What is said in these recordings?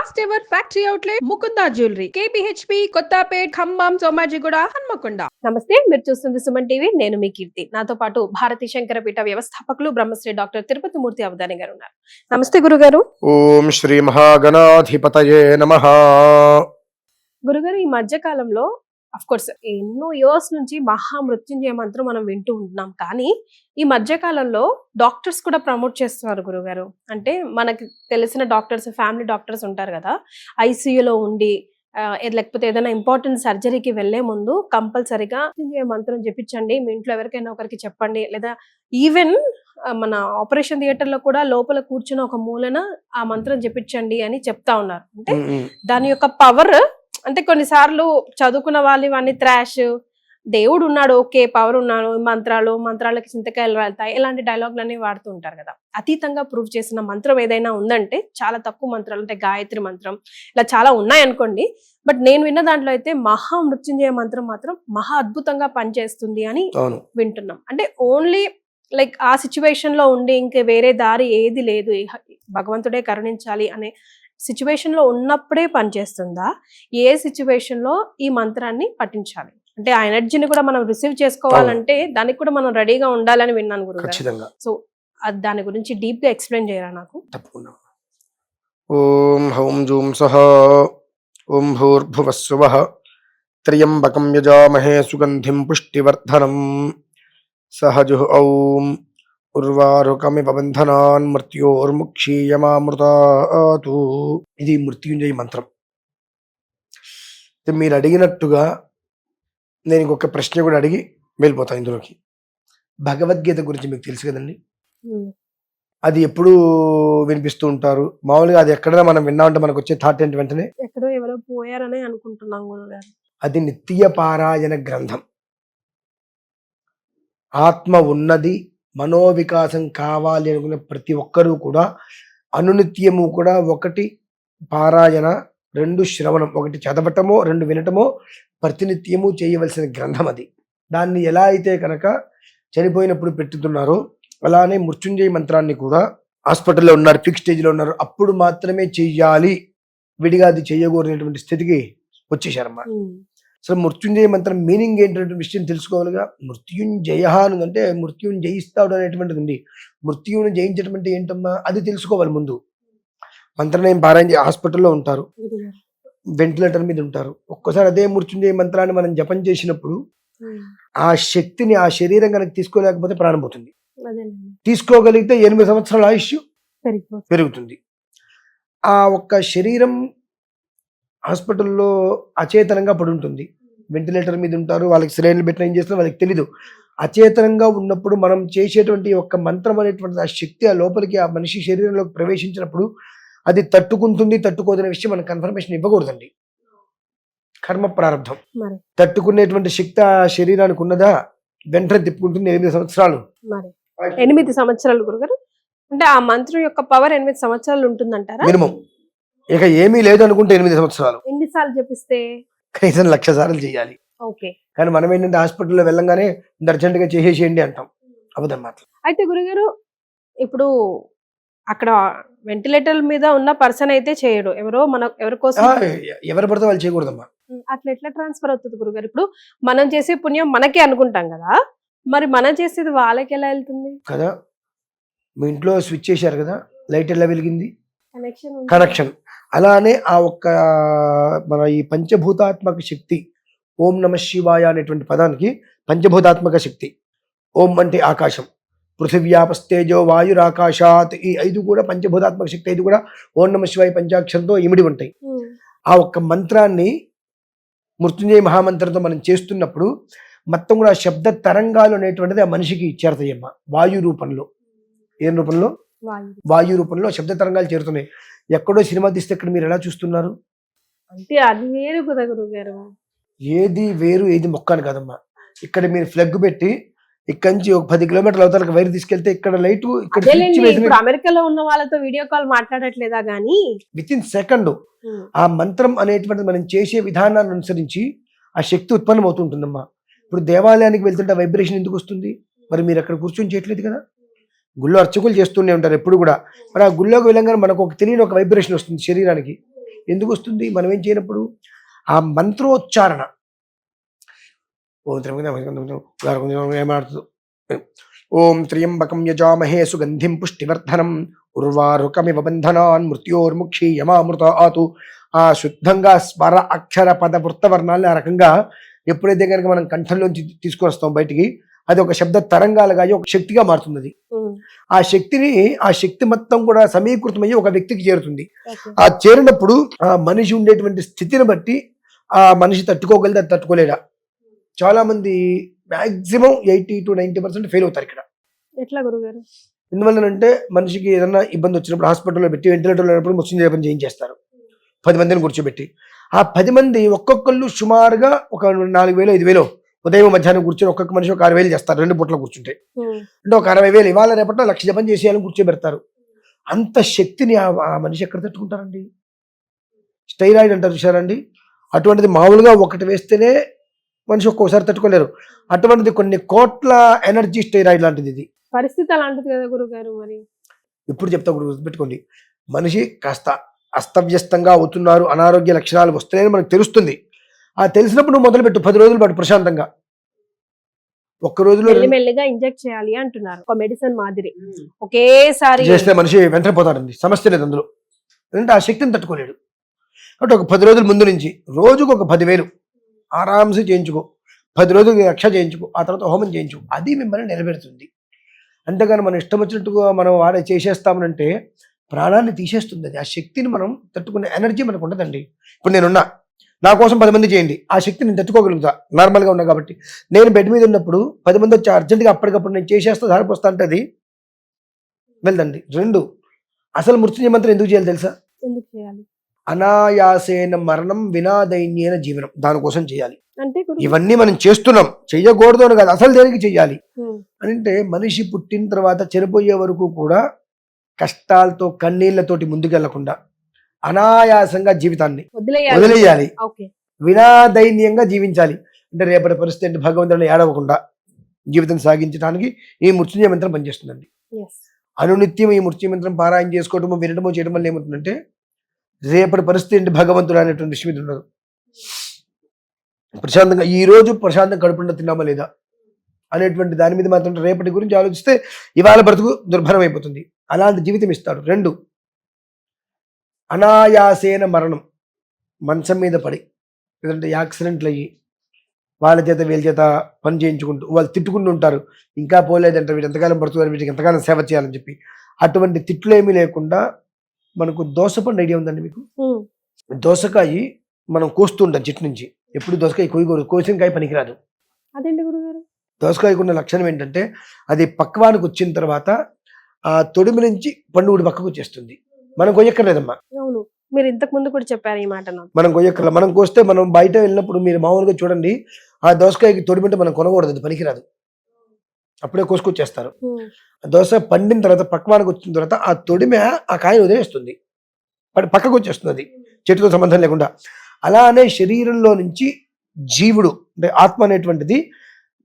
First ever factory outlet Mukunda jewellery KPHB Kothapet Khammam Somajiguda Hanmakonda. నమస్తే, మీరు చూస్తుంది సుమన్ టీవీ. నేను మీ కీర్తి. నాతో పాటు భారతీ శంకరపీఠ వ్యవస్థాపకులు బ్రహ్మశ్రీ డాక్టర్ తిరుపతి మూర్తి అవధాని గారు ఉన్నారు. నమస్తే గురుగారు. ఓం శ్రీ మహాగణాధిపతయే నమః. గురుగారు, ఈ మధ్య కాలంలో అఫ్ కోర్స్ ఎన్నో ఇయర్స్ నుంచి మహామృత్యుంజయ మంత్రం మనం వింటూ ఉంటున్నాం, కానీ ఈ మధ్య కాలంలో డాక్టర్స్ కూడా ప్రమోట్ చేస్తున్నారు గురుగారు. అంటే మనకి తెలిసిన డాక్టర్స్, ఫ్యామిలీ డాక్టర్స్ ఉంటారు కదా, ఐసీయూలో ఉండి లేకపోతే ఏదైనా ఇంపార్టెంట్ సర్జరీకి వెళ్లే ముందు కంపల్సరీగా మృత్యుంజయ మంత్రం జపించండి, మీ ఇంట్లో ఎవరికైనా ఒకరికి చెప్పండి, లేదా ఈవెన్ మన ఆపరేషన్ థియేటర్ లో కూడా లోపల కూర్చుని ఒక మూలన ఆ మంత్రం జపించండి అని చెప్తా ఉన్నారు. అంటే దాని యొక్క పవర్, అంటే కొన్నిసార్లు చదువుకున్న వాళ్ళు ఇవన్నీ త్రాష్, దేవుడు ఉన్నాడు, ఓకే, పవర్ ఉన్నాడు, మంత్రాలకి చింతకాయలు రాలుతాయి, ఇలాంటి డైలాగులన్నీ వాడుతూ ఉంటారు కదా. అతీతంగా ప్రూవ్ చేసిన మంత్రం ఏదైనా ఉందంటే చాలా తక్కువ మంత్రాలు, అంటే గాయత్రి మంత్రం, ఇలా చాలా ఉన్నాయి అనుకోండి. బట్ నేను విన్న దాంట్లో అయితే మహామృత్యుంజయ మంత్రం మాత్రం మహా అద్భుతంగా పనిచేస్తుంది అని వింటున్నాం. అంటే ఓన్లీ లైక్ ఆ సిచ్యువేషన్ లో ఉండి ఇంకే వేరే దారి ఏది లేదు, భగవంతుడే కరుణించాలి అనే సిచ్యువేషన్ లో ఉన్నప్పుడే పనిచేస్తుందా? ఏ సిచ్యువేషన్ లో ఈ మంత్రాన్ని పఠించాలి? అంటే ఆ ఎనర్జీని కూడా మనం రిసీవ్ చేసుకోవాలంటే దానికి కూడా మనం రెడీగా ఉండాలని విన్నాను గురుగారు. సో దాని గురించి డీప్ గా ఎక్స్ప్లెయిన్ చేయరా నాకు? తప్పకుండా. ఓం హౌం జూం సహ ఓం భూర్భువస్సువః త్ర్యంబకం యజామహే సుగంధిం పుష్టివర్ధనం సహజుః ఔం ఉర్వారుకమివ బంధనాన్ మృత్యోర్ముక్షీయమామృతాతు. ఇది మృత్యుంజయ మంత్రం. మీరు అడిగినట్టుగా నేను ఇంకొక ప్రశ్న కూడా అడిగి వెళ్ళిపోతాను ఇందులోకి. భగవద్గీత గురించి మీకు తెలుసు కదండి, అది ఎప్పుడు వినిపిస్తూ ఉంటారు మామూలుగా. అది ఎక్కడైనా మనం విన్నామంటే మనకు వచ్చే థాట్ ఏంటి? వెంటనే ఎక్కడో ఎవరో పోయారని అనుకుంటున్నాం గురుగారు. అది నిత్య పారాయణ గ్రంథం. ఆత్మ ఉన్నది, మనోవికాసం కావాలి అనుకునే ప్రతి ఒక్కరూ కూడా అనునిత్యము కూడా ఒకటి పారాయణ, రెండు శ్రవణం, ఒకటి చదవటమో రెండు వినటమో ప్రతినిత్యము చేయవలసిన గ్రంథం అది. దాన్ని ఎలా అయితే కనుక చనిపోయినప్పుడు పెట్టుతున్నారో అలానే మృత్యుంజయ మంత్రాన్ని కూడా హాస్పిటల్లో ఉన్నారు, ఫిక్స్ స్టేజ్లో ఉన్నారు, అప్పుడు మాత్రమే చెయ్యాలి, విడిగా అది చెయ్యకూడనటువంటి స్థితికి వచ్చేసారమ్మా. అసలు మృత్యుంజయ మంత్రం మీనింగ్ ఏంటంటే విషయం తెలుసుకోవాలిగా. మృత్యుంజయ అంటే మృత్యుని జయిస్తాడు అనేటువంటిది ఉంది. మృత్యుని జయించడం అంటే ఏంటమ్మా అది తెలుసుకోవాలి ముందు. మంత్రం పారాయణ హాస్పిటల్లో ఉంటారు, వెంటిలేటర్ మీద ఉంటారు. ఒక్కసారి అదే మృత్యుంజయ మంత్రాన్ని మనం జపం చేసినప్పుడు ఆ శక్తిని ఆ శరీరం కనుక తీసుకోలేకపోతే ప్రాణం పోతుంది. తీసుకోగలిగితే 8 సంవత్సరాల ఆయుష్ పెరుగుతుంది. ఆ ఒక్క శరీరం హాస్పిటల్లో అచేతనంగా పడి ఉంటుంది, వెంటిలేటర్ మీద ఉంటారు, వాళ్ళకి సిలైన్లు పెట్టిన ఏం చేస్తారో వాళ్ళకి తెలీదు. అచేతనంగా ఉన్నప్పుడు మనం చేసేటువంటి ఒక మంత్రం అనేటువంటి ఆ శక్తి ఆ లోపలికి ఆ మనిషి శరీరంలోకి ప్రవేశించినప్పుడు అది తట్టుకుంటుంది తట్టుకోదనే విషయం మనకు కన్ఫర్మేషన్ ఇవ్వకూడదండి. కర్మ ప్రారంభం. తట్టుకునేటువంటి శక్తి ఆ శరీరానికి ఉన్నదా? వెంటనే తిప్పుకుంటుంది 8 సంవత్సరాలు. 8 సంవత్సరాలు గురుగారు అంటే ఆ మంత్రం యొక్క పవర్ 8 సంవత్సరాలు ఉంటుందంటారా? మినిమం. ఇక ఏమీ లేదు అనుకుంటే 8 సంవత్సరాలు. ఎన్నిసార్లు చెప్పిస్తే? కనీసం 1,00,000 సార్లు చేయాలి. ఓకే. కానీ మనం ఏంటంటే హాస్పిటల్లో వెళ్ళంగానే అర్జెంట్ గా చేసేసేయండి అంటాం. అబద్ధం. అయితే గురుగారు, ఇప్పుడు అక్కడ వెంటిలేటర్ మీద ఉన్న పర్సన్ అయితే చేయడు, ఎవరి కోసం ఎవరు పడితే వాళ్ళు చేయకూడదమ్మా. అట్లా ఎట్లా ట్రాన్స్ఫర్ అవుతుంది గురుగారు? ఇప్పుడు మనం చేసే పుణ్యం మనకే అనుకుంటాం కదా, మరి మనం చేసేది వాళ్ళకి ఎలా వెళ్తుంది కదా? మీ ఇంట్లో స్విచ్ చేశారు కదా, లైట్ ఎలా వెలిగింది? కనెక్షన్. అలానే ఆ ఒక్క మన ఈ పంచభూతాత్మక శక్తి, ఓం నమ శివాయ అనేటువంటి పదానికి పంచభూతాత్మక శక్తి. ఓం అంటే ఆకాశం, పృథివ్యాపస్తేజో వాయురాకాశాత్, ఈ 5 కూడా పంచభూతాత్మక శక్తి. 5 కూడా ఓం నమ శివాయ పంచాక్షరంతో ఇమిడి ఉంటాయి. ఆ ఒక్క మంత్రాన్ని మృత్యుంజయ మహామంత్రంతో మనం చేస్తున్నప్పుడు మొత్తం కూడా శబ్ద తరంగాలు అనేటువంటిది ఆ మనిషికి చేరుతాయమ్మ. వాయు రూపంలో. ఏం రూపంలో? వాయు రూపంలో శబ్ద తరంగాలు చేరుతున్నాయి. ఎక్కడో సినిమా తీస్తే ఇక్కడ మీరు ఎలా చూస్తున్నారు? అంటే అది వేరు కదా గురుగారు. ఏది వేరు ఏది మొక్కని కాదమ్మా. ఇక్కడ మీరు ఫ్లగ్ పెట్టి ఇక్కడ నుంచి ఒక 10 కిలోమీటర్ల అవతలకు వైర్ తీసుకెళ్తే ఇక్కడ లైట్, ఇక్కడ అమెరికాలో ఉన్న వాళ్ళతో వీడియో కాల్ మాట్లాడట్లేదా గానీ విత్ ఇన్ సెకండ్ ఆ మంత్రం అనేటువంటిది మనం చేసే విధానాన్ని అనుసరించి ఆ శక్తి ఉత్పన్నం అవుతుంటుందమ్మా. ఇప్పుడు దేవాలయానికి వెళ్తుంటే వైబ్రేషన్ ఎందుకు వస్తుంది? మరి మీరు అక్కడ కూర్చొని చేయట్లేదు కదా. గుళ్ళో అర్చకులు చేస్తూనే ఉంటారు ఎప్పుడు కూడా. మరి ఆ గుళ్ళోకి వెళ్ళంగానే మనకు ఒక తెలియని ఒక వైబ్రేషన్ వస్తుంది శరీరానికి. ఎందుకు వస్తుంది మనం ఏం చేయనప్పుడు? ఆ మంత్రోచ్చారణ ఏమాడుతుంది? ఓం త్ర్యంబకం యజామహే సుగంధిం పుష్టివర్ధనం ఉర్వారుకమివ బంధనాన్ మృత్యోర్ముక్షి యమామృతాతు. ఆ శుద్ధంగా స్వర అక్షర పద వృత్తవర్ణాలని ఆ రకంగా ఎప్పుడైతే కనుక మనం కంఠంలోంచి తీసుకొని వస్తాం బయటికి, అది ఒక శబ్ద తరంగాలుగా ఒక శక్తిగా మారుతుంది. అది ఆ శక్తి మొత్తం కూడా సమీకృతమయ్యి ఒక వ్యక్తికి చేరుతుంది. ఆ చేరినప్పుడు ఆ మనిషి ఉండేటువంటి స్థితిని బట్టి ఆ మనిషి తట్టుకోగలితే అది తట్టుకోలేడా. చాలా మంది మాక్సిమం 80 to 90% ఫెయిల్ అవుతారు ఇక్కడ. ఎట్లా గురుగారు? ఎందువల్లనంటే మనిషికి ఏదన్నా ఇబ్బంది వచ్చినప్పుడు హాస్పిటల్లో పెట్టి వెంటిలేటర్లో ఉన్నప్పుడు మృత్యుంజయ జపం చేయించేస్తారు 10 మందిని కూర్చోబెట్టి. ఆ 10 మంది ఒక్కొక్కళ్ళు సుమారుగా ఒక 4,000 5,000 ఉదయం మధ్యాహ్నం కూర్చొని ఒక్కొక్క మనిషి ఒక 6,000 చేస్తారు 2 పూటలు కూర్చుంటే. అంటే ఒక 60,000 ఇవాళ రేపట్లో 1,00,000 జపం చేసేయాలని కూర్చోబెడతారు. అంత శక్తిని ఆ మనిషి ఎక్కడ తట్టుకుంటారండి? స్టైరాయిడ్ అంటారు చూసారండి, అటువంటిది మామూలుగా ఒకటి వేస్తేనే మనిషి ఒక్కొక్కసారి తట్టుకోలేరు. అటువంటిది కొన్ని కోట్ల ఎనర్జీ స్టైరాయిడ్ లాంటిది. ఇది పరిస్థితి అలాంటిది కదా గురుగారు. మరి ఇప్పుడు చెప్తా గుర్తుపెట్టుకోండి, మనిషి కాస్త అస్తవ్యస్తంగా అవుతున్నారు, అనారోగ్య లక్షణాలు వస్తున్నాయని మనకు తెలుస్తుంది. ఆ తెలిసినప్పుడు నువ్వు మొదలుపెట్టు 10 రోజుల పాటు ప్రశాంతంగా. ఒక్క రోజులో మెల్లిమెల్లిగా ఇంజెక్ట్ చేయాలి అంటున్నారు, ఒక మెడిసిన్ మాదిరి ఒకేసారి చేస్తే మనిషి వెంటనే పోతాడండి, సమస్య లేదు అందులో. ఎందుకంటే ఆ శక్తిని తట్టుకోలేడు. అంటే ఒక 10 రోజుల ముందు నుంచి రోజుకు ఒక 10,000 ఆరామ్సే చేయించుకో, 10 రోజులు 1,00,000 చేయించుకో, ఆ తర్వాత హోమం చేయించుకో. అది మిమ్మల్ని నిలబెడుతుంది. అంతేగాని మనం ఇష్టం వచ్చినట్టుగా మనం చేసేస్తామనంటే ప్రాణాన్ని తీసేస్తుంది. అది ఆ శక్తిని మనం తట్టుకునే ఎనర్జీ మనకు ఉండదండి. ఇప్పుడు నేనున్నా, నా కోసం 10 మంది చేయండి, ఆ శక్తి నేను తట్టుకోగలుగుతా నార్మల్గా ఉన్నా కాబట్టి. నేను బెడ్ మీద ఉన్నప్పుడు 10 మంది వచ్చి అర్జెంటుగా అప్పటికప్పుడు నేను చేసేస్తా దారిపోస్తా అంటే అది వెళ్దండి. 2 అసలు మృత్యుంజయ మంత్రం ఎందుకు చేయాలి తెలుసా? ఎందుకు చేయాలి? అనాయాసేన మరణం వినాదైన్యేన జీవనం, దానికోసం చేయాలి. అంటే ఇవన్నీ మనం చేస్తున్నాం, చెయ్యకూడదు అని కాదు, అసలు దేనికి చెయ్యాలి అంటే మనిషి పుట్టిన తర్వాత చనిపోయే వరకు కూడా కష్టాలతో కన్నీళ్లతోటి ముందుకెళ్లకుండా అనాయాసంగా జీవితాన్ని వదిలేయాలి, వినాదైన్యంగా జీవించాలి. అంటే రేపటి పరిస్థితి అంటే భగవంతుడిని ఏడవకుండా జీవితం సాగించడానికి ఈ మృత్యుంజయ మంత్రం పనిచేస్తుందండి. అనునిత్యం ఈ మృత్యుంజయ మంత్రం పారాయణ చేసుకోవటమో వినటమో చేయడం వల్ల ఏమవుతుందంటే రేపటి పరిస్థితి ఏంటి భగవంతుడు అనేటువంటి విషయం మీద ఉండదు. ప్రశాంతంగా ఈ రోజు ప్రశాంతంగా కడుపుండా తిన్నామా లేదా అనేటువంటి దాని మీద మాత్రం రేపటి గురించి ఆలోచిస్తే ఇవాళ బ్రతుకు దుర్భరం అయిపోతుంది. అలాంటి జీవితం ఇస్తాడు. 2 అనాయాసేన మరణం, మంచం మీద పడి లేదంటే యాక్సిడెంట్లు అయ్యి వాళ్ళ చేత వీళ్ళ చేత పని చేయించుకుంటూ వాళ్ళు తిట్టుకుంటూ ఉంటారు, ఇంకా పోలేదంటే వీడు ఎంతకాలం పడుతున్నారు, వీటికి ఎంతకాలం సేవ చేయాలని చెప్పి. అటువంటి తిట్లు ఏమీ లేకుండా మనకు దోసపండు ఐడియా ఉందండి మీకు? దోసకాయ మనం కోస్తూ ఉంటాం చెట్టు నుంచి. ఎప్పుడు దోసకాయ కోయకూడదు, కోసినకాయ పనికిరాదు. అదేంటి గురుగారు? దోసకాయకు ఉన్న లక్షణం ఏంటంటే అది పక్వానికి వచ్చిన తర్వాత ఆ తొడిమి నుంచి పండు ఊడి పక్కకు వచ్చేస్తుంది. మనం కొయ్యక్కర్లేదమ్మా. అవును, మీరు ఇంతకు ముందు కూడా చెప్పారు ఈ మాట. మనం కొయ్యక్కర్లేదు. మనం కోస్తే మనం బయట వెళ్ళినప్పుడు మీరు మామూలుగా చూడండి, ఆ దోసకాయకి తొడిమింటే మనం కొనకూడదు, అది పనికిరాదు, అప్పుడే కోసుకొచ్చేస్తారు. దోస పండిన తర్వాత పక్వానికి వచ్చిన తర్వాత ఆ తొడిమె ఆ కాయను వదిలేస్తుంది, పక్కకు వచ్చేస్తుంది, అది చెట్టుతో సంబంధం లేకుండా. అలానే శరీరంలో నుంచి జీవుడు అంటే ఆత్మ అనేటువంటిది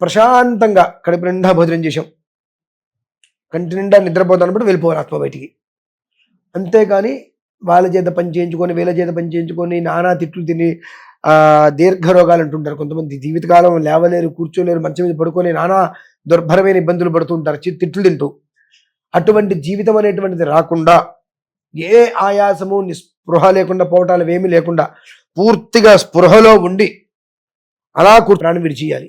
ప్రశాంతంగా కడుపు నిండా భోజనం చేసాం, కంటి నిండా నిద్రపోతానప్పుడు వెళ్ళిపోవాలి ఆత్మ బయటికి. అంతేగాని వాళ్ళ చేత పని చేయించుకొని వీళ్ళ చేత పని చేయించుకొని నానా తిట్లు తిని దీర్ఘ రోగాలు అంటుంటారు కొంతమంది. జీవితకాలం లేవలేరు, కూర్చోలేరు, మంచం మీద పడుకొని నానా దుర్భరమైన ఇబ్బందులు పడుతుంటారు తిట్లు తింటూ. అటువంటి జీవితం అనేటువంటిది రాకుండా ఏ ఆయాసము నిస్పృహ లేకుండా పోవటాలు ఏమీ లేకుండా పూర్తిగా స్పృహలో ఉండి అలా ప్రాణం విడిచేయాలి.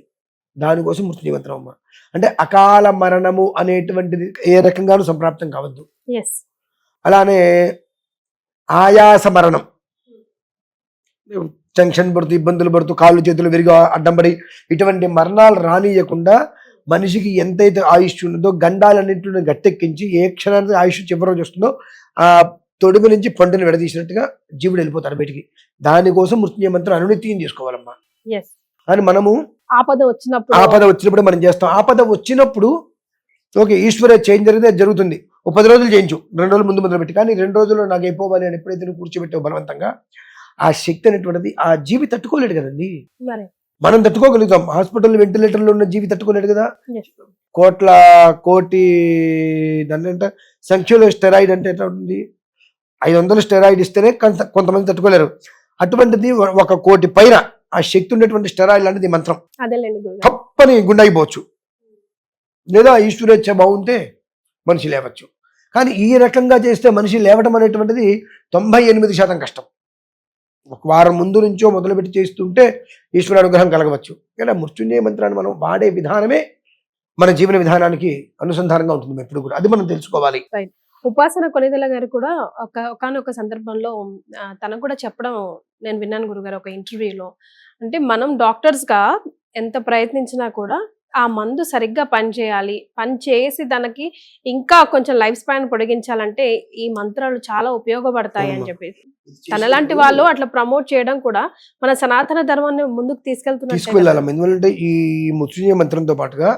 దానికోసం మృత్యుంజయ మంత్రం అమ్మ. అంటే అకాల మరణము అనేటువంటిది ఏ రకంగానూ సంప్రాప్తం కావద్దు. అలానే ఆయాస మరణం, టెన్షన్ పడుతూ ఇబ్బందులు పడుతూ కాళ్ళు చేతులు విరిగా అడ్డం పడి ఇటువంటి మరణాలు రానియకుండా మనిషికి ఎంతైతే ఆయుష్ ఉన్నదో గండాలన్నింటిని గట్టెక్కించి ఏ క్షణానికి ఆయుష్ చివరి రోజు వస్తుందో ఆ తొడుగు నుంచి పండుని విడదీసినట్టుగా జీవుడు వెళ్ళిపోతాడు బయటికి. దానికోసం మృత్యుంజయ మంత్రం అనునిత్యం చేసుకోవాలమ్మా. అని మనము ఆపద వచ్చినప్పుడు మనం చేస్తాం. ఆపద వచ్చినప్పుడు ఓకే ఈశ్వర చేంజ్ జరిగితే జరుగుతుంది, ఒక 10 రోజులు చేయించు, 2 రోజులు ముందు మొదలుపెట్టి. కానీ 2 రోజుల్లో నాకు అయిపోవాలి అని ఎప్పుడైతే నువ్వు కూర్చోబెట్టావు బలవంతంగా, ఆ శక్తి అనేటువంటిది ఆ జీవి తట్టుకోలేడు కదండి. మనం తట్టుకోగలుగుతాం, హాస్పిటల్ వెంటిలేటర్లో ఉన్న జీవి తట్టుకోలేడు కదా. కోటి దాని అంటే సంఖ్యలో స్టెరాయిడ్ అంటే ఎట్లా ఉంటుంది, 500 స్టెరాయిడ్ ఇస్తేనే కొంతమంది తట్టుకోలేరు. అటువంటిది 1 కోటి పైన ఆ శక్తి ఉన్నటువంటి స్టెరాయిడ్ లాంటిది ఈ మంత్రం. అదేలేండి గురుగారు. తప్పని గుండెపోవచ్చు, లేదా ఈశ్వరేచ్ఛ బాగుంటే మనిషి లేవచ్చు. కానీ ఈ రకంగా చేస్తే మనిషి లేవటం అనేటువంటిది 98% కష్టం. ఒక వారం ముందు నుంచో మొదలుపెట్టి చేస్తుంటే ఈశ్వర అనుగ్రహం కలగవచ్చు. ఇలా మృత్యుంజయ మంత్రాన్ని మనం వాడే విధానమే మన జీవన విధానానికి అనుసంధానంగా ఉంటుంది ఎప్పుడు కూడా. అది మనం తెలుసుకోవాలి. ఉపాసన కొనిదెల గారు కూడా ఒకానొక సందర్భంలో తనకు కూడా చెప్పడం నేను విన్నాను గురుగారు ఒక ఇంటర్వ్యూలో. అంటే మనం డాక్టర్స్ గా ఎంత ప్రయత్నించినా కూడా ఆ మందు సరిగ్గా పనిచేయాలి, పని చేసి దానికి ఇంకా కొంచెం లైఫ్ స్పాన్ పొడిగించాలంటే ఈ మంత్రాలు చాలా ఉపయోగపడతాయి అని చెప్పేసి తనలాంటి వాళ్ళు అట్లా ప్రమోట్ చేయడం కూడా మన సనాతన ధర్మాన్ని ముందుకు తీసుకెళ్ళాలి. ఎందుకంటే ఈ మృత్యుంజయ మంత్రంతో పాటుగా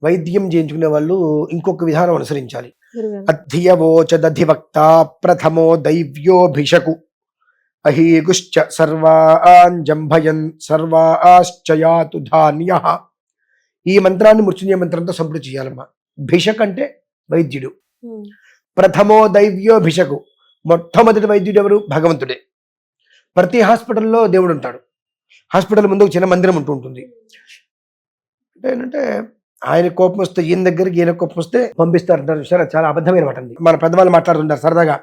వైద్యం చేయించుకునే వాళ్ళు ఇంకొక విధానం అనుసరించాలి. అధ్యవోచదధివక్త ప్రథమో దైవ్యోభిషకు అహీగుశ్చ సర్వాన్ జంభయన్ సర్వాశ్చయాతు ధాన్యః. ఈ మంత్రాన్ని మృత్యుంజయ మంత్రంతో సంపుటి చేయాలమ్మా. భిషక్ అంటే వైద్యుడు. ప్రథమో దైవ్యోభిషకు, మొట్టమొదటి వైద్యుడు ఎవరు? భగవంతుడే. ప్రతి హాస్పిటల్లో దేవుడు ఉంటాడు. హాస్పిటల్ ముందు ఒక చిన్న మందిరం ఉంటూ ఉంటుంది. అంటే ఏంటంటే ఆయన కోపం వస్తే ఈయన దగ్గరికి, ఈయన కోపం వస్తే పంపిస్తారు. సరే, చాలా అబద్ధమైన మాట అండి. మన పెద్దవాళ్ళు మాట్లాడుతుంటారు సరదాగా,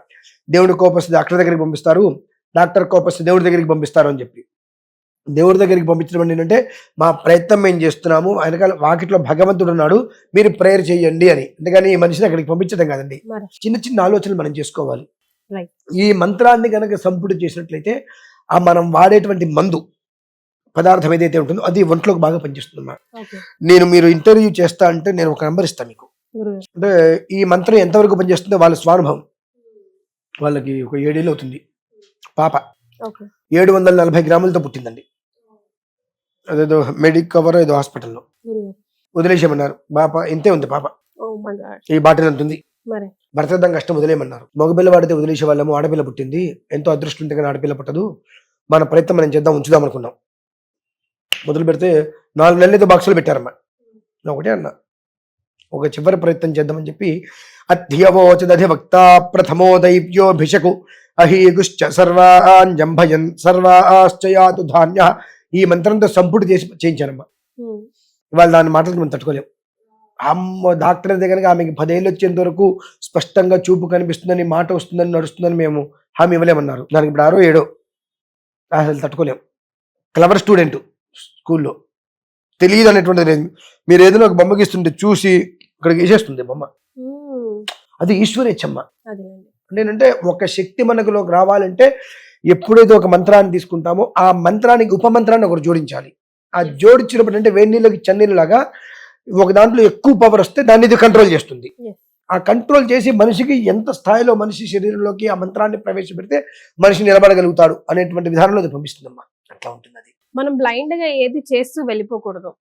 దేవుడి కోపం వస్తే డాక్టర్ దగ్గరికి పంపిస్తారు, డాక్టర్ కోపం వస్తే దేవుడి దగ్గరికి పంపిస్తారు అని చెప్పి. దేవుడి దగ్గరికి పంపించడం ఏంటంటే మా ప్రయత్నం మేము చేస్తున్నాము, ఆయనకాల వాకిట్లో భగవంతుడు ఉన్నాడు, మీరు ప్రేయర్ చేయండి అని. అంతేగాని ఈ మనిషిని అక్కడికి పంపించడం కాదండి. చిన్న చిన్న ఆలోచనలు మనం చేసుకోవాలి. ఈ మంత్రాన్ని కనుక సంపుటి చేసినట్లయితే ఆ మనం వాడేటువంటి మందు పదార్థం ఏదైతే ఉంటుందో అది ఒంట్లోకి బాగా పనిచేస్తుంది. మీరు ఇంటర్వ్యూ చేస్తా అంటే నేను ఒక నెంబర్ ఇస్తాను మీకు. అంటే ఈ మంత్రం ఎంతవరకు పనిచేస్తుందో వాళ్ళ స్వానుభవం. వాళ్ళకి ఒక 7 ఏళ్ళు అవుతుంది. పాప 740 గ్రాములతో పుట్టిందండి. అదేదో మెడికవర్ ఏదో హాస్పిటల్లో వదిలేసేయమన్నారు. పాప ఇంతే ఉంది. పాప ఈ బాటిల్ అంటుంది. భర్తదం కష్టం, వదిలేయమన్నారు. మగపిల్ల వాడితే వదిలేసే వాళ్ళము. ఆడపిల్ల పుట్టింది, ఎంతో అదృష్టం ఉంటే కానీ ఆడపిల్ల పుట్టదు. మన ప్రయత్నం మనం చేద్దాం, ఉంచుదాం అనుకున్నాం. మొదలు పెడితే 4 నెలలతో బాక్సులు పెట్టారమ్మా. నేను ఒకటే అన్నా, ఒక చివరి ప్రయత్నం చేద్దామని చెప్పి అధ్యవోచదధివక్త ప్రథమో దైవ్యోభిషకు అహీగుశ్చ సర్వాన్ జంభయన్ సర్వాశ్చయాతు ధాన్యః. ఈ మంత్రంతో సంపుటి చేసి చేయించారమ్మా. ఇవాళ దాని మాటలకు మనం తట్టుకోలేం. అమ్మ డాక్టర్ అయితే కనుక ఆమెకి 10 ఏళ్ళు వచ్చేంత వరకు స్పష్టంగా చూపు కనిపిస్తుందని, మాట వస్తుందని, నడుస్తుందని మేము హామీ ఇవ్వలేమన్నారు. దానికి ఇప్పుడు 6 7 అసలు తట్టుకోలేం. క్లవర్ స్టూడెంట్, స్కూల్లో తెలియదు అనేటువంటిది లేదు. మీరు ఏదైనా ఒక బొమ్మకి ఇస్తుంటే చూసి ఇక్కడికి వేసేస్తుంది బొమ్మ. అది ఈశ్వరేచ్ఛమ్మ. ఏంటంటే ఒక శక్తి మనకులోకి రావాలంటే ఎప్పుడైతే ఒక మంత్రాన్ని తీసుకుంటామో ఆ మంత్రానికి ఉపమంత్రాన్ని ఒకటి జోడించాలి. ఆ జోడించినప్పుడు అంటే వేడి నీళ్ళకి చన్నీళ్ళలాగా ఒక దాంట్లో ఎక్కువ పవర్ వస్తే దాన్ని ఇది కంట్రోల్ చేస్తుంది. ఆ కంట్రోల్ చేసి మనిషికి ఎంత స్థాయిలో మనిషి శరీరంలోకి ఆ మంత్రాన్ని ప్రవేశపెడితే మనిషి నిలబడగలుగుతాడు అనేటువంటి విధానంలో అది పంపిస్తుందమ్మా. అట్లా ఉంటుంది. అది మనం బ్లైండ్ గా ఏది చేస్తూ వెళ్ళిపోకూడదు.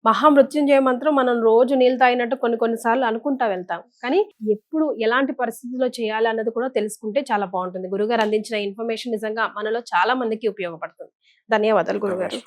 మహామృత్యుంజయ మంత్రం మనం రోజు నీళ్ళు తాగినట్టు కొన్నిసార్లు అనుకుంటా వెళ్తాం, కానీ ఎప్పుడు ఎలాంటి పరిస్థితుల్లో చేయాలి అన్నది కూడా తెలుసుకుంటే చాలా బాగుంటుంది. గురుగారు అందించిన ఇన్ఫర్మేషన్ నిజంగా మనలో చాలా మందికి ఉపయోగపడుతుంది. ధన్యవాదాలు గురుగారు.